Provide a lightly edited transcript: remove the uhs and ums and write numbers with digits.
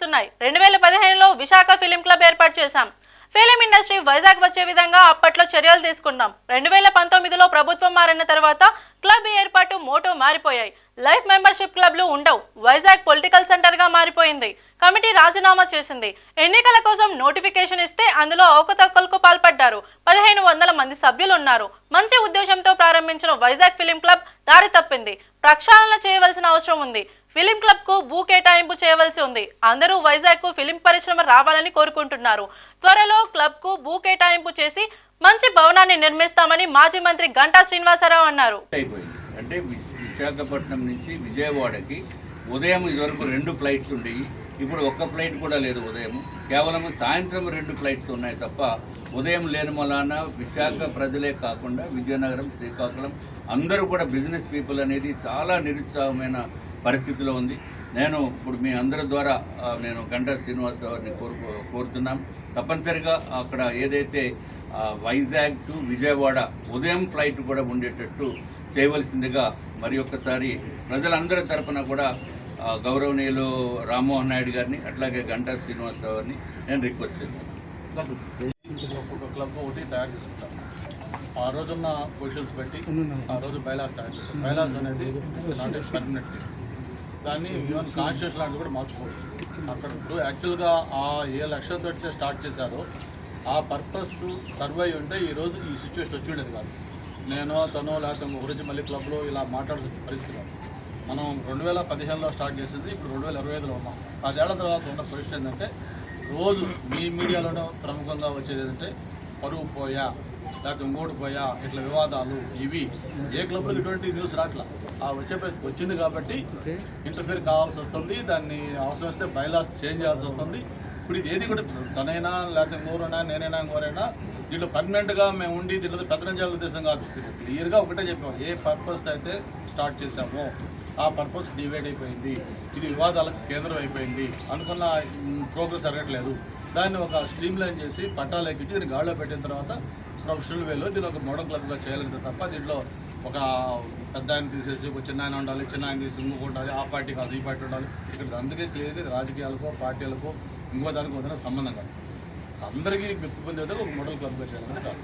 కనిపిస్తున్నాయి. 2015లో Visakha film club ఏర్పాటు చేశాం. ఫిలిం ఇండస్ట్రీ వైజాగ్ వచ్చే విధంగా అప్పట్లో చర్యలు తీసుకున్నాం. 2019లో ప్రభుత్వం మారిన తర్వాత క్లబ్ ఏర్పాటు మోటో మారిపోయాయి. లైఫ్ మెంబర్షిప్ క్లబ్లు ఉండవు. వైజాగ్ పొలిటికల్ సెంటర్ గా మారిపోయింది. కమిటీ రాజీనామా చేసింది. ఎన్నికల కోసం నోటిఫికేషన్ ఇస్తే అందులో అవకతవకలకు పాల్పడ్డారు. 1500 మంది సభ్యులు ఉన్నారు. మంచి ఉద్దేశంతో ప్రారంభించిన వైజాగ్ ఫిలిం క్లబ్ దారి తప్పింది. ప్రక్షాళన చేయవలసిన అవసరం ఉంది. ఫిలిం క్లబ్ కు భూ కేటాయింపు చేయవలసి ఉంది. అందరూ వైజాగ్ కు ఫిలిం పరిశ్రమ రావాలని కోరుకుంటున్నారు. త్వరలో క్లబ్ కు భూ కేటాయింపు చేసి మంచి భవనాన్ని నిర్మిస్తామని మాజీ మంత్రి గంటా శ్రీనివాసరావు అన్నారు. అంటే విశాఖపట్నం నుంచి విజయవాడకి ఉదయం ఇదివరకు 2 ఫ్లైట్స్ ఉండేవి. ఇప్పుడు ఒక్క ఫ్లైట్ కూడా లేదు. ఉదయం కేవలం సాయంత్రం 2 ఫ్లైట్స్ ఉన్నాయి తప్ప ఉదయం లేని వలన విశాఖ ప్రజలే కాకుండా విజయనగరం, శ్రీకాకుళం అందరూ కూడా బిజినెస్ పీపుల్ అనేది చాలా నిరుత్సాహమైన పరిస్థితిలో ఉంది. నేను ఇప్పుడు మీ అందరి ద్వారా నేను గంటా శ్రీనివాసరావుని కోరుతున్నాం. తప్పనిసరిగా అక్కడ ఏదైతే వైజాగ్ టు విజయవాడ ఉదయం ఫ్లైట్ కూడా ఉండేటట్టు చేయవలసిందిగా మరి ఒక్కసారి ప్రజలందరి తరఫున కూడా గౌరవనీయులు రామ్మోహన్ నాయుడు గారిని అట్లాగే గంటా శ్రీనివాసరావు గారిని నేను రిక్వెస్ట్ చేస్తాను. ఒక క్లబ్ ఒకటి తయారు చేసుకుంటాం. ఆ రోజున్న పొజిషన్స్ బట్టి ఆ రోజు బైలాస్ తయారు చేస్తాం. బైలాస్ అనేది నాట్ పర్మనెంట్. దాన్ని ఈవెన్ కాన్స్టిట్యూషన్ లాంటివి కూడా మార్చుకోవచ్చు. అక్కడ ఇప్పుడు యాక్చువల్గా ఆ ఏ లక్ష్యంతో అయితే స్టార్ట్ చేశారో ఆ పర్పస్ సర్వై ఉంటే ఈరోజు ఈ సిచ్యువేషన్ వచ్చి ఉండేది కాదు. నేను తను లేకపోతే గురించి మళ్ళీ క్లబ్లో ఇలా మాట్లాడుతున్న పరిస్థితి కాదు. మనం 2015లో స్టార్ట్ చేసింది, ఇప్పుడు 2025లో ఉన్నాం. 10 ఏళ్ల తర్వాత ఉన్న పొజిషన్ ఏంటంటే రోజు మీ మీడియాలోనే ప్రముఖంగా వచ్చేది ఏంటంటే పరువు పోయా లేకపోతే ఇంకోటి పోయా ఇట్లా వివాదాలు ఇవి. ఏ క్లబ్లో ఇటువంటి న్యూస్ రాట్లా. ఆ వచ్చే పరిస్థితికి వచ్చింది కాబట్టి ఇంటర్ఫియర్ కావాల్సి వస్తుంది. దాన్ని అవసరం వస్తే బైలాస్ చేంజ్ చేయాల్సి వస్తుంది. ఇప్పుడు ఇది ఏది కూడా తనైనా లేకపోతే ఇంకోరైనా నేనైనా ఇంకోరైనా దీంట్లో పర్మనెంట్గా మేము ఉండి దీంట్లో పెత్తనం చేయాలని ఉద్దేశం కాదు. క్లియర్గా ఒకటే చెప్పాము, ఏ పర్పస్ అయితే స్టార్ట్ చేశామో ఆ పర్పస్ డివైడ్ అయిపోయింది. ఇది వివాదాలకు కేంద్రం అయిపోయింది. అనుకున్న ప్రోగ్రెస్ జరగట్లేదు. దాన్ని ఒక స్ట్రీమ్ లైన్ చేసి పట్టాలు ఎక్కించి దీన్ని గాడిలో పెట్టిన తర్వాత ప్రొఫెషనల్ వేలో దీన్ని ఒక మోడల్ క్లబ్గా చేయాలంటే తప్ప దీంట్లో ఒక పెద్ద ఆయన తీసేసి ఒక చిన్న ఆయన ఉండాలి, చిన్న ఆయన తీసి ఇంకొక ఉండాలి, ఆ పార్టీ కాదు ఈ పార్టీ ఉండాలి. ఇక్కడ అందుకే క్లియర్గా ఇది రాజకీయాలకో పార్టీలకో ఇంకో దానికి వదిన సంబంధం కాదు. అందరికీ మెప్పు పొందే విధంగా ఒక మోడల్ క్లబ్గా చేయాలని కాదు.